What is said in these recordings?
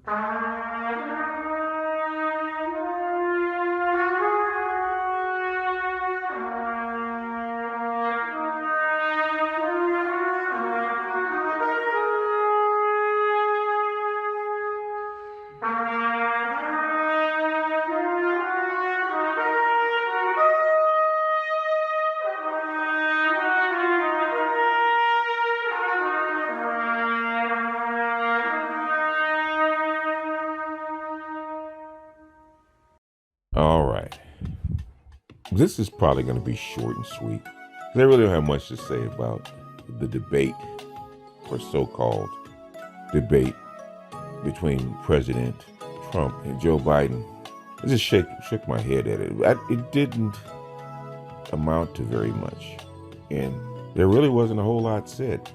All right. This is probably going to be short and sweet. I really don't have much to say about the debate, or so-called debate, between President Trump and Joe Biden. I just shook my head at it. It didn't amount to very much, and there really wasn't a whole lot said.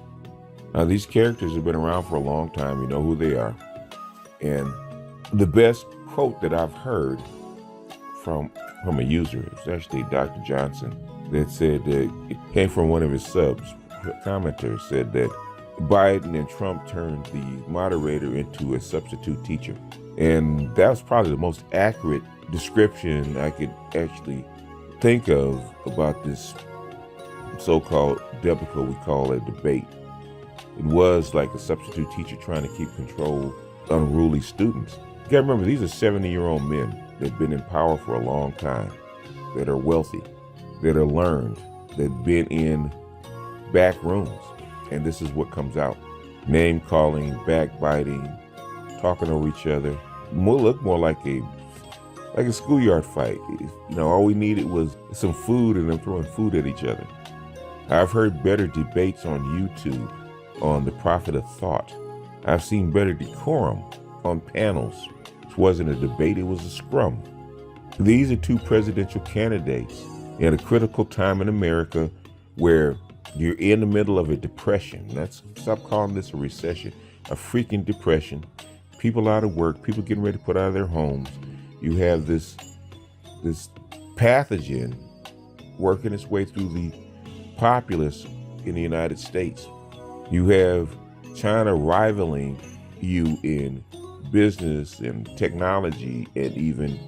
These characters have been around for a long time. You know who they are. And the best quote that I've heard from a user, it was actually Dr. Johnson, that said that it came from one of his commenters, said that Biden and Trump turned the moderator into a substitute teacher. And that was probably the most accurate description I could actually think of about this so-called debacle we call a debate. It was like a substitute teacher trying to keep control of unruly students. You gotta remember, these are 70-year-old men that have been in power for a long time, that are wealthy, that are learned, that been in back rooms. And this is what comes out. Name calling, backbiting, talking over each other. Look more like a schoolyard fight. You know, all we needed was some food and them throwing food at each other. I've heard better debates on YouTube on the profit of thought. I've seen better decorum on panels. It wasn't a debate, it was a scrum. These are two presidential candidates at a critical time in America where you're in the middle of a depression. Stop calling this a recession, a freaking depression. People out of work, people getting ready to put out of their homes. You have this pathogen working its way through the populace in the United States. You have China rivaling you in business and technology and even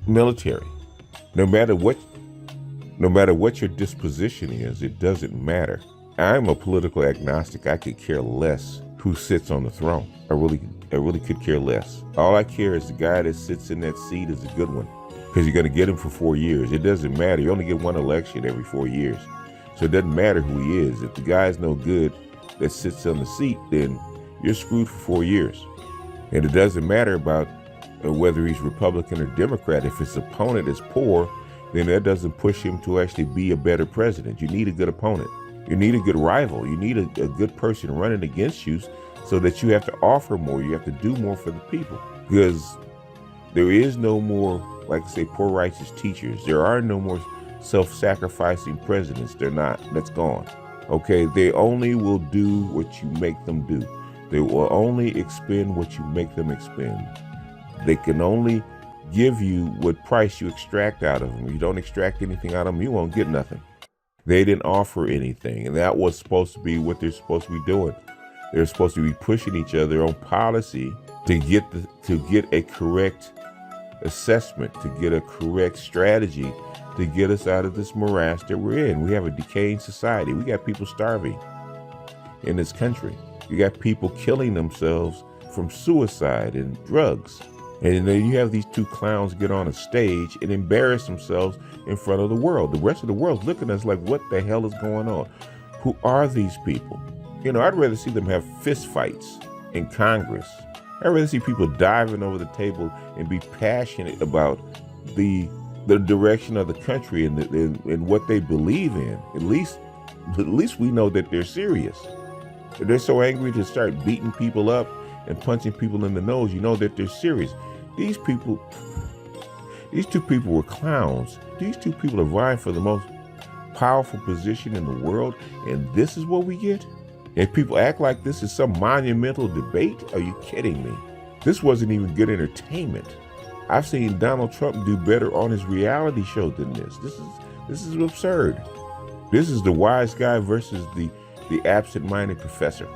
military. No matter what your disposition is, it doesn't matter. I'm a political agnostic. I could care less who sits on the throne. I really could care less. All I care is the guy that sits in that seat is a good one, because you're going to get him for 4 years. It doesn't matter. You only get one election every 4 years. So it doesn't matter who he is. If the guy's no good that sits on the seat, then you're screwed for 4 years. And it doesn't matter about whether he's Republican or Democrat. If his opponent is poor, then that doesn't push him to actually be a better president. You need a good opponent. You need a good rival. You need a good person running against you so that you have to offer more. You have to do more for the people. Because there is no more, like I say, poor righteous teachers. There are no more self-sacrificing presidents. They're not. That's gone. Okay, they only will do what you make them do. They will only expend what you make them expend. They can only give you what price you extract out of them. If you don't extract anything out of them, you won't get nothing. They didn't offer anything, and that was supposed to be what they're supposed to be doing. They're supposed to be pushing each other on policy to get a correct assessment, to get a correct strategy, to get us out of this morass that we're in. We have a decaying society. We got people starving in this country. You got people killing themselves from suicide and drugs. And then you have these two clowns get on a stage and embarrass themselves in front of the world. The rest of the world's looking at us like, what the hell is going on? Who are these people? You know, I'd rather see them have fist fights in Congress. I'd rather see people diving over the table and be passionate about the direction of the country and what they believe in. At least we know that they're serious. If they're so angry to start beating people up and punching people in the nose, you know that they're serious. These two people were clowns. These two people are vying for the most powerful position in the world, and this is what we get? And people act like this is some monumental debate? Are you kidding me? This wasn't even good entertainment. I've seen Donald Trump do better on his reality show than this. This is absurd. This is the wise guy versus the absent-minded professor.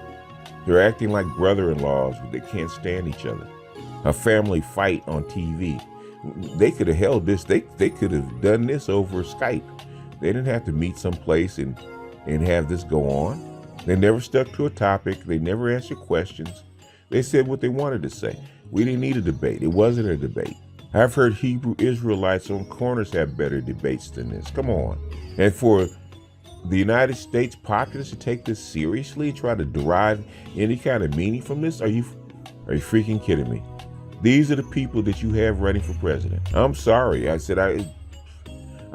They're acting like brother-in-laws that can't stand each other. A family fight on TV. They could have held this. They could have done this over Skype. They didn't have to meet someplace and have this go on. They never stuck to a topic. They never answered questions. They said what they wanted to say. We didn't need a debate. It wasn't a debate. I've heard Hebrew Israelites on corners have better debates than this. Come on. And for the United States populace to take this seriously, try to derive any kind of meaning from this, are you freaking kidding me? These are the people that you have running for president. I'm sorry. I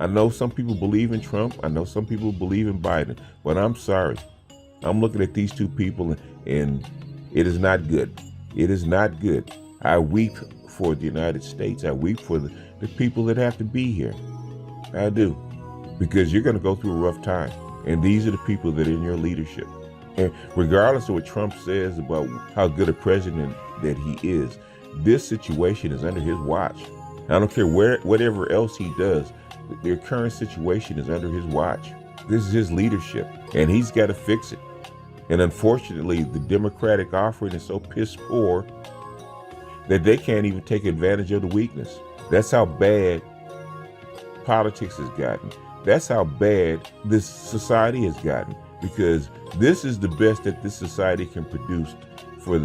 know some people believe in Trump. I know some people believe in Biden, but I'm sorry. I'm looking at these two people and it is not good. It is not good. I weep for the United States. I weep for the people that have to be here. I do. Because you're going to go through a rough time. And these are the people that are in your leadership. And regardless of what Trump says about how good a president that he is, this situation is under his watch. I don't care whatever else he does. Their current situation is under his watch. This is his leadership, and he's got to fix it. And unfortunately, the Democratic offering is so piss poor that they can't even take advantage of the weakness. That's how bad politics has gotten. That's how bad this society has gotten, because this is the best that this society can produce for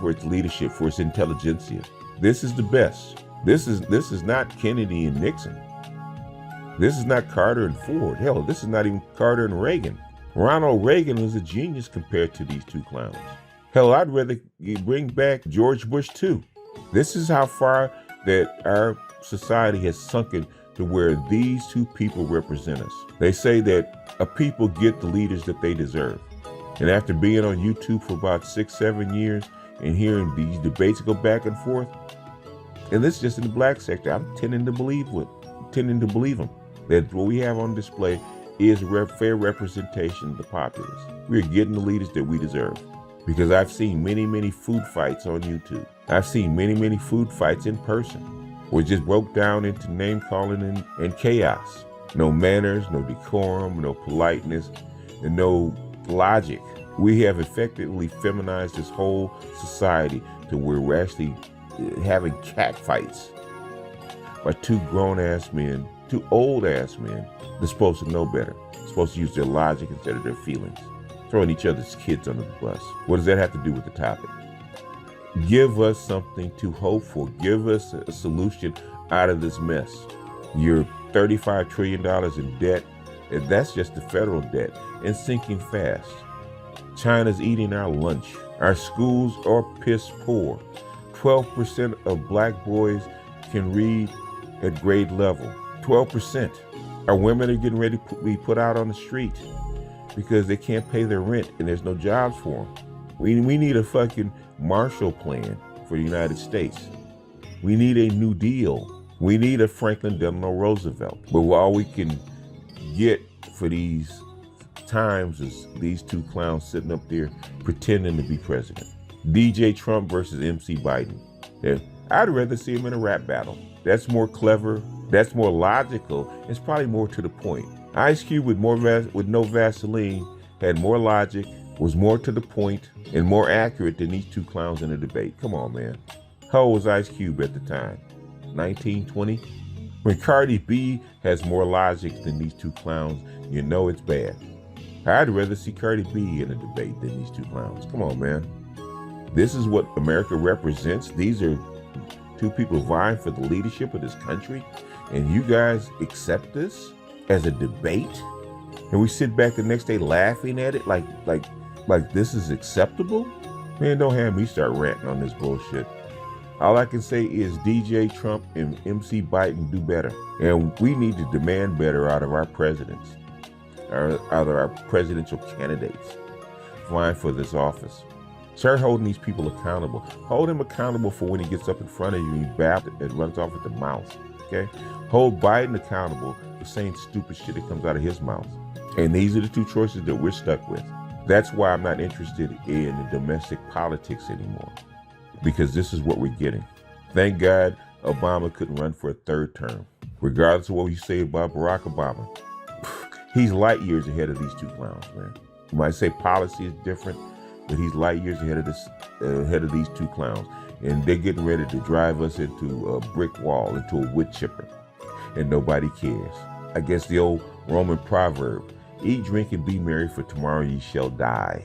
its leadership, for its intelligentsia. This is the best. This is not Kennedy and Nixon. This is not Carter and Ford. Hell, this is not even Carter and Reagan. Ronald Reagan was a genius compared to these two clowns. Hell, I'd rather bring back George Bush too. This is how far that our society has sunken to where these two people represent us. They say that a people get the leaders that they deserve. And after being on YouTube for about 6-7 years and hearing these debates go back and forth, and this is just in the black sector, I'm tending to believe them. That what we have on display is a fair representation of the populace. We're getting the leaders that we deserve. Because I've seen many, many food fights on YouTube. I've seen many, many food fights in person, where it just broke down into name calling and chaos. No manners, no decorum, no politeness, and no logic. We have effectively feminized this whole society to where we're actually having cat fights by two grown-ass men, two old-ass men. They're supposed to know better. They're supposed to use their logic instead of their feelings. Throwing each other's kids under the bus. What does that have to do with the topic? Give us something to hope for. Give us a solution out of this mess. You're $35 trillion in debt, and that's just the federal debt, and sinking fast. China's eating our lunch. Our schools are piss poor. 12% of black boys can read at grade level. 12%. Our women are getting ready to be put out on the street because they can't pay their rent and there's no jobs for them. We need a fucking Marshall Plan for the United States. We need a New Deal. We need a Franklin Delano Roosevelt. But all we can get for these times is these two clowns sitting up there pretending to be president. DJ Trump versus MC Biden. Yeah, I'd rather see him in a rap battle. That's more clever. That's more logical. It's probably more to the point. Ice Cube with no Vaseline had more logic, was more to the point, and more accurate than these two clowns in a debate. Come on, man. How old was Ice Cube at the time? 19, 20? When Cardi B has more logic than these two clowns, you know it's bad. I'd rather see Cardi B in a debate than these two clowns. Come on, man. This is what America represents. These are two people vying for the leadership of this country, and you guys accept this as a debate? And we sit back the next day laughing at it like this is acceptable? Man, don't have me start ranting on this bullshit. All I can say is DJ Trump and MC Biden do better. And we need to demand better out of our presidents, out of our presidential candidates vying for this office. Start holding these people accountable. Hold him accountable for when he gets up in front of you and he babbles and runs off at the mouth. Okay? Hold Biden accountable for saying stupid shit that comes out of his mouth. And these are the two choices that we're stuck with. That's why I'm not interested in the domestic politics anymore, because this is what we're getting. Thank God Obama couldn't run for a third term. Regardless of what you say about Barack Obama, he's light years ahead of these two clowns, man. You might say policy is different, but he's light years ahead of these two clowns. And they're getting ready to drive us into a brick wall, into a wood chipper, and nobody cares. I guess the old Roman proverb, eat, drink, and be merry, for tomorrow ye shall die.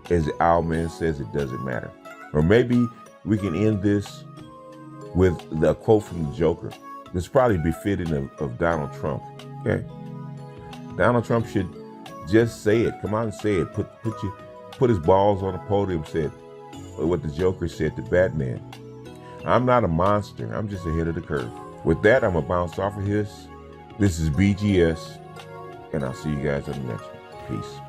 As the owl man says, it doesn't matter. Or maybe we can end this with the quote from the Joker. It's probably befitting of Donald Trump. Okay, Donald Trump should just say it. Come out and say it. Put his balls on the podium. Said what the Joker said to Batman. I'm not a monster. I'm just ahead of the curve. With that, I'm gonna bounce off of this. This is BGS, and I'll see you guys on the next one. Peace.